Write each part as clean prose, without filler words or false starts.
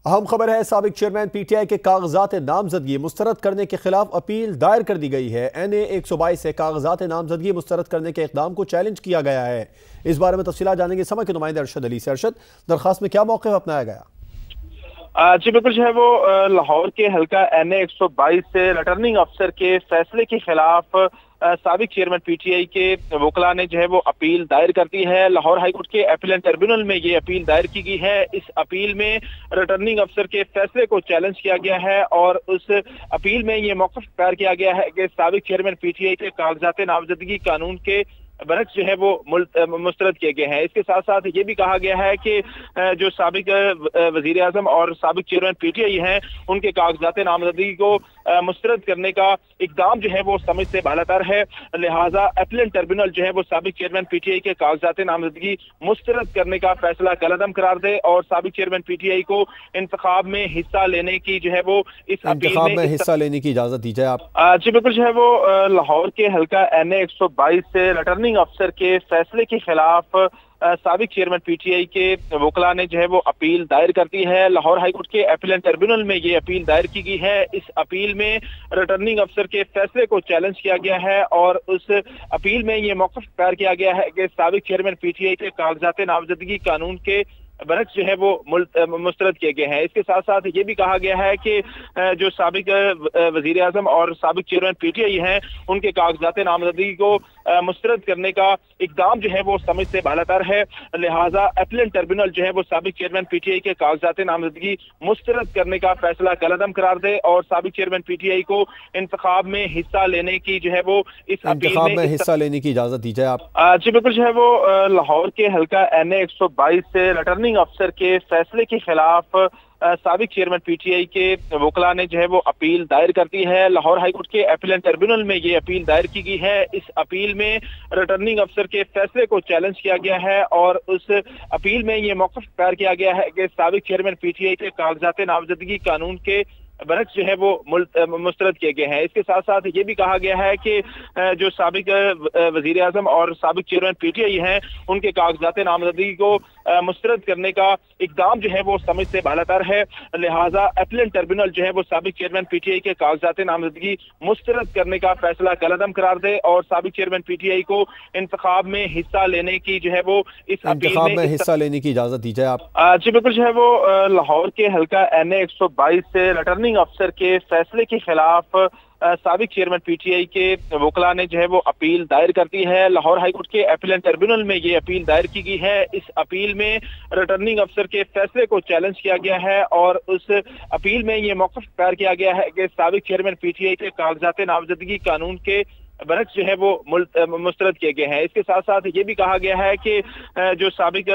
اہم خبر ہے، سابق چیئرمین پی ٹی آئی کے کاغذات نامزدگی مسترد کرنے کے خلاف اپیل دائر کر دی گئی ہے۔ این اے 122 سے کاغذات نامزدگی مسترد کرنے کے اقدام کو چیلنج کیا گیا ہے۔ اس بارے میں تفصیلات جانیں گے سما کے نمائندے ارشد علی سے۔ ارشد، درخواست میں کیا موقف اپنایا گیا؟ جی بالکل جو ہے وہ لاہور کے حلقہ این اے 122 سے ریٹرننگ افسر کے فیصلے کے خلاف سابق چیئرمین پی ٹی آئی کے وکلاء نے جو ہے وہ اپیل دائر کر دی ہے۔ لاہور ہائی کورٹ کے اپیلنٹ ٹربیونل میں یہ اپیل دائر کی گئی ہے۔ اس اپیل میں ریٹرننگ افسر کے فیصلے کو چیلنج کیا گیا ہے اور اس اپیل میں یہ موقف اختیار کیا گیا ہے کہ سابق چیئرمین پی ٹی آئی کے کاغذات نامزدگی قانون کے برعکس جو ہے وہ مسترد کیے گئے ہیں۔ اس کے ساتھ ساتھ یہ بھی کہا گیا ہے کہ جو سابق وزیر اعظم اور سابق چیئرمین پی ٹی آئی ہیں، ان کے کاغذات نامزدگی کو مسترد کرنے کا اقدام جو ہے وہ سمجھ سے بالاتر ہے، لہٰذا اپیلنٹ ٹربیونل جو ہے وہ سابق چیئرمین پی ٹی آئی کے کاغذات نامزدگی مسترد کرنے کا فیصلہ کالعدم قرار دے اور سابق چیئرمین پی ٹی آئی کو انتخاب میں حصہ لینے کی جو ہے وہ اس انتخاب میں حصہ لینے کی اجازت دیجیے آپ۔ جی بالکل جو ہے وہ لاہور کے حلقہ این اے 122 سے ریٹرننگ افسر کے فیصلے کے خلاف سابق چیئرمین پی ٹی آئی کے وکلاء نے جو ہے وہ اپیل دائر کر دی ہے۔ لاہور ہائی کورٹ کے اپیلنٹ ٹربیونل میں یہ اپیل دائر کی گئی ہے۔ اس اپیل میں ریٹرننگ افسر کے فیصلے کو چیلنج کیا گیا ہے اور اس اپیل میں یہ موقف اختیار کیا گیا ہے کہ سابق چیئرمین پی ٹی آئی کے کاغذات نامزدگی قانون کے برعکس جو ہے وہ مسترد کیے گئے ہیں۔ اس کے ساتھ ساتھ یہ بھی کہا گیا ہے کہ جو سابق وزیر اعظم اور سابق چیئرمین پی ٹی آئی ہیں، ان کے کاغذات نامزدگی کو مسترد کرنے کا اقدام جو ہے وہ سمجھ سے بالاتر ہے، لہٰذا اپیلنٹ ٹربیونل جو ہے وہ سابق چیئرمین پی ٹی آئی کے کاغذات نامزدگی مسترد کرنے کا فیصلہ کالعدم قرار دے اور سابق چیئرمین پی ٹی آئی کو انتخاب میں حصہ لینے کی جو ہے وہ اس انتخاب میں حصہ لینے کی اجازت دیجیے آپ۔ جی بالکل جو ہے وہ لاہور کے حلقہ این اے 122 سے ریٹرننگ افسر کے فیصلے کے خلاف سابق چیئرمین پی ٹی آئی کے وکلاء نے جو ہے وہ اپیل دائر کر دی ہے۔ لاہور ہائی کورٹ کے اپیلنٹ ٹربیونل میں یہ اپیل دائر کی گئی ہے۔ اس اپیل میں ریٹرننگ افسر کے فیصلے کو چیلنج کیا گیا ہے اور اس اپیل میں یہ موقف اختیار کیا گیا ہے کہ سابق چیئرمین پی ٹی آئی کے کاغذات نامزدگی قانون کے برعکس جو ہے وہ مسترد کیے گئے ہیں۔ اس کے ساتھ ساتھ یہ بھی کہا گیا ہے کہ جو سابق وزیر اعظم اور سابق چیئرمین پی ٹی آئی ہیں، ان کے کاغذات نامزدگی کو مسترد کرنے کا اقدام جو ہے وہ سمجھ سے بالاتر ہے، لہٰذا اپیلنٹ ٹربیونل جو ہے وہ سابق چیئرمین پی ٹی آئی کے کاغذات نامزدگی مسترد کرنے کا فیصلہ کالعدم قرار دے اور سابق چیئرمین پی ٹی آئی کو انتخاب میں حصہ لینے کی جو ہے وہ اس انتخاب میں حصہ لینے کی اجازت دیجیے آپ۔ جی بالکل جو ہے وہ لاہور کے حلقہ این اے 122 سے ریٹرننگ افسر کے فیصلے کے خلاف سابق چیئرمین پی ٹی آئی کے وکلاء نے جو ہے وہ اپیل دائر کر دی ہے۔ لاہور ہائی کورٹ کے اپیلنٹ ٹربیونل میں یہ اپیل دائر کی گئی ہے۔ اس اپیل میں ریٹرننگ افسر کے فیصلے کو چیلنج کیا گیا ہے اور اس اپیل میں یہ موقف اختیار کیا گیا ہے کہ سابق چیئرمین پی ٹی آئی کے کاغذات نامزدگی قانون کے برعکس جو ہے وہ مسترد کیے گئے ہیں۔ اس کے ساتھ ساتھ یہ بھی کہا گیا ہے کہ جو سابق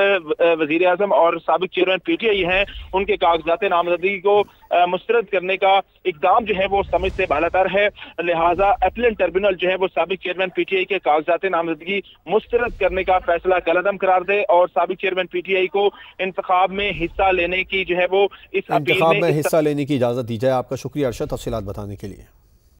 وزیر اعظم اور سابق چیئرمین پی ٹی آئی ہیں، ان کے کاغذات نامزدگی کو مسترد کرنے کا اقدام جو ہے وہ سمجھ سے بالاتر ہے، لہٰذا اپیلنٹ ٹربیونل جو ہے وہ سابق چیئرمین پی ٹی آئی کے کاغذات نامزدگی مسترد کرنے کا فیصلہ کالعدم قرار دے اور سابق چیئرمین پی ٹی آئی کو انتخاب میں حصہ لینے کی جو ہے وہ اس انتخاب میں حصہ لینے کی اجازت دیجیے۔ آپ کا شکریہ ارشد، تفصیلات بتانے کے لیے۔